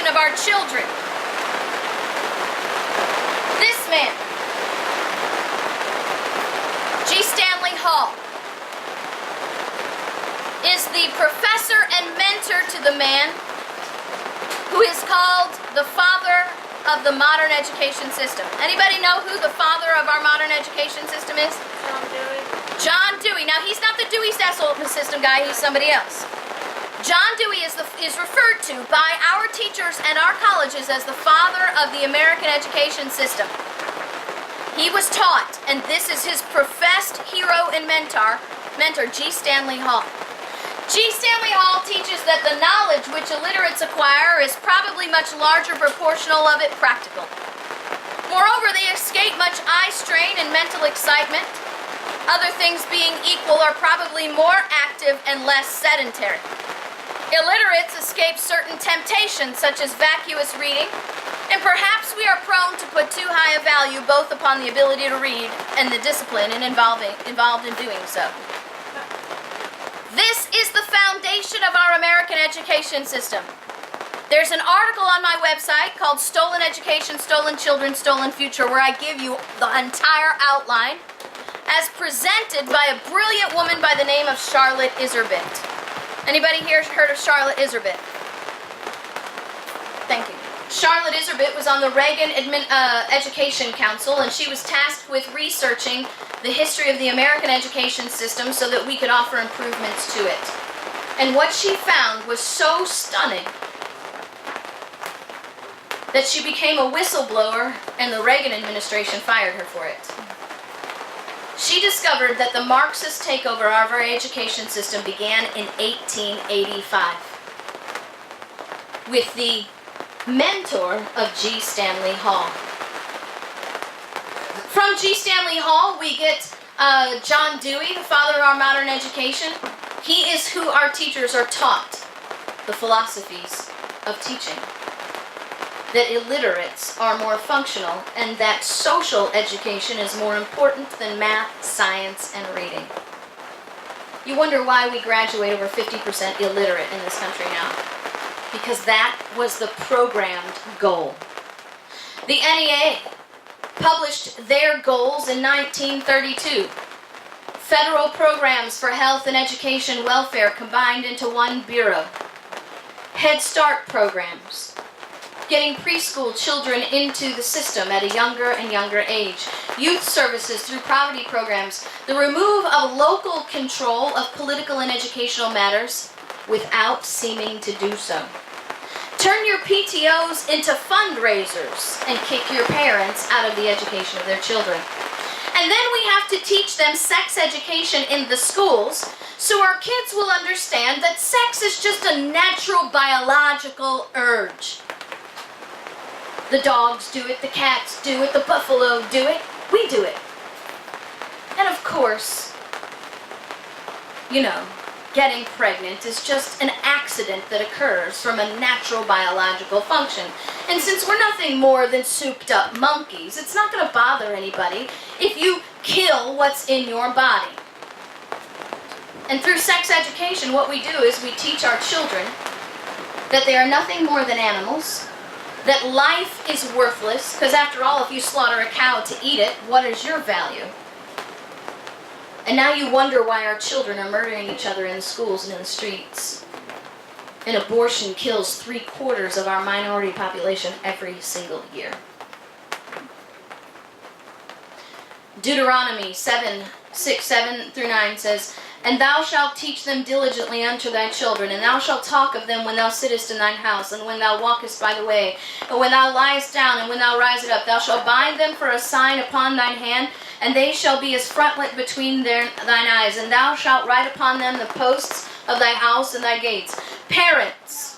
of our children. This man, KrisAnne Hall, is the professor and mentor to the man who is called the father of the modern education system. Anybody know who the father of our modern education system is? John Dewey. John Dewey. Now, he's not the Dewey Cecil system guy, he's somebody else. John Dewey is referred to by our teachers and our colleges as the father of the American education system. He was taught, and this is his professed hero and mentor, KrisAnne Hall. KrisAnne Hall teaches that the knowledge which illiterates acquire is probably much larger proportional of it practical. Moreover, they escape much eye strain and mental excitement. Other things being equal are probably more active and less sedentary. Illiterates escape certain temptations such as vacuous reading, and perhaps we are prone to put too high a value both upon the ability to read and the discipline involved in doing so. This is the foundation of our American education system. There's an article on my website called Stolen Education, Stolen Children, Stolen Future, where I give you the entire outline as presented by a brilliant woman by the name of Charlotte Iserbyt. Anybody here heard of Charlotte Iserbyt? Thank you. Charlotte Iserbyt was on the Reagan Education Council, and she was tasked with researching the history of the American education system so that we could offer improvements to it. And what she found was so stunning that she became a whistleblower, and the Reagan administration fired her for it. She discovered that the Marxist takeover of our education system began in 1885 with the mentor of KrisAnne Hall. From KrisAnne Hall, we get John Dewey, the father of our modern education. He is who our teachers are taught the philosophies of teaching. That illiterates are more functional, and that social education is more important than math, science, and reading. You wonder why we graduate over 50% illiterate in this country now. Because that was the programmed goal. The NEA published their goals in 1932. Federal programs for health and education welfare combined into one bureau. Head Start programs. Getting preschool children into the system at a younger and younger age. Youth services through poverty programs. The remove of local control of political and educational matters without seeming to do so. Turn your PTOs into fundraisers and kick your parents out of the education of their children. And then we have to teach them sex education in the schools so our kids will understand that sex is just a natural biological urge. The dogs do it, the cats do it, the buffalo do it, we do it. And of course, you know, getting pregnant is just an accident that occurs from a natural biological function. And since we're nothing more than souped up monkeys, it's not going to bother anybody if you kill what's in your body. And through sex education, what we do is we teach our children that they are nothing more than animals, that life is worthless, because after all, if you slaughter a cow to eat it, what is your value? And now you wonder why our children are murdering each other in the schools and in the streets. And abortion kills 3/4 of our minority population every single year. Deuteronomy 7:6-7-9 says, And thou shalt teach them diligently unto thy children, and thou shalt talk of them when thou sittest in thine house, and when thou walkest by the way, and when thou liest down, and when thou risest up. Thou shalt bind them for a sign upon thine hand, and they shall be as frontlet between thine eyes, and thou shalt write upon them the posts of thy house and thy gates. Parents,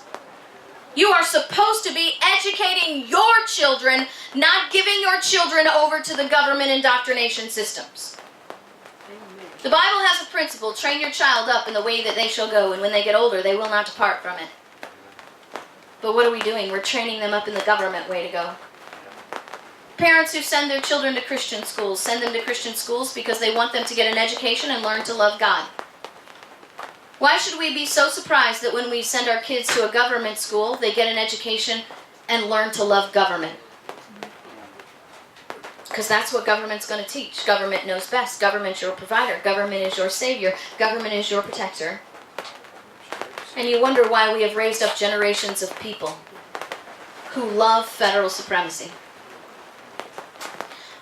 you are supposed to be educating your children, not giving your children over to the government indoctrination systems. The Bible has a principle: train your child up in the way that they shall go, and when they get older, they will not depart from it. But what are we doing? We're training them up in the government way to go. Parents who send their children to Christian schools send them to Christian schools because they want them to get an education and learn to love God. Why should we be so surprised that when we send our kids to a government school, they get an education and learn to love government. Because that's what government's going to teach. Government knows best. Government's your provider. Government is your savior. Government is your protector. And you wonder why we have raised up generations of people who love federal supremacy.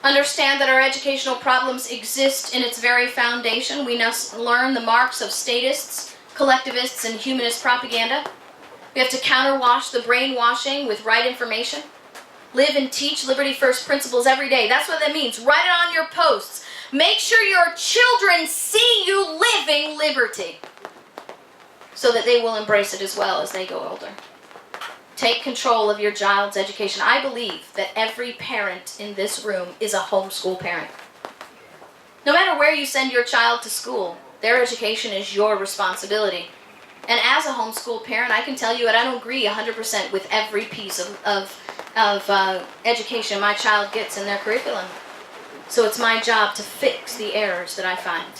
Understand that our educational problems exist in its very foundation. We must learn the marks of statists, collectivists, and humanist propaganda. We have to counterwash the brainwashing with right information. Live and teach Liberty First principles every day. That's what that means. Write it on your posts. Make sure your children see you living liberty so that they will embrace it as well as they go older. Take control of your child's education. I believe that every parent in this room is a homeschool parent. No matter where you send your child to school, their education is your responsibility. And as a homeschool parent, I can tell you that I don't agree 100% with every piece of education my child gets in their curriculum. So it's my job to fix the errors that I find.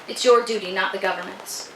It's your duty, not the government's.